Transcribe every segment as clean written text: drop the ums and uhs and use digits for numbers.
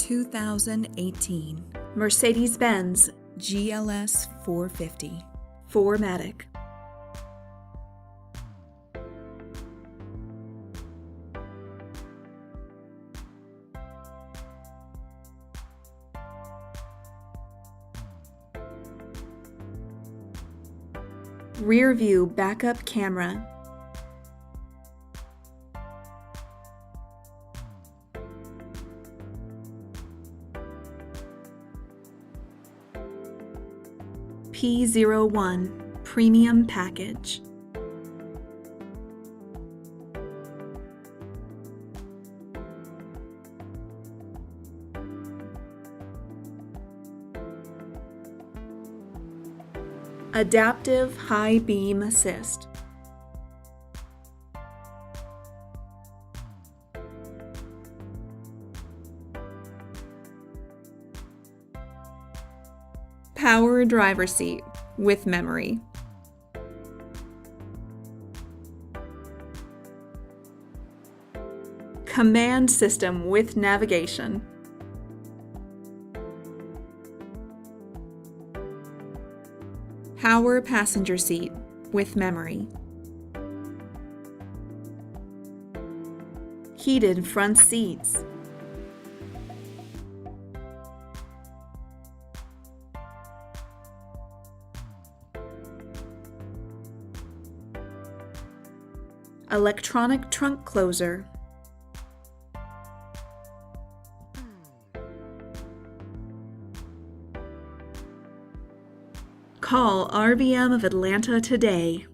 2018 Mercedes-Benz GLS 450 4MATIC. Rear view backup camera. P01 Premium Package. Adaptive High Beam Assist. Power driver seat with memory. Command system with navigation. Power passenger seat with memory. Heated front seats. Electronic trunk closer. Call RBM of Atlanta today.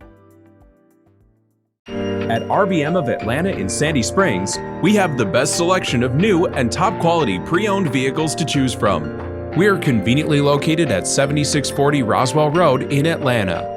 At RBM of Atlanta in Sandy Springs, we have the best selection of new and top quality pre-owned vehicles to choose from. We are conveniently located at 7640 Roswell Road in Atlanta.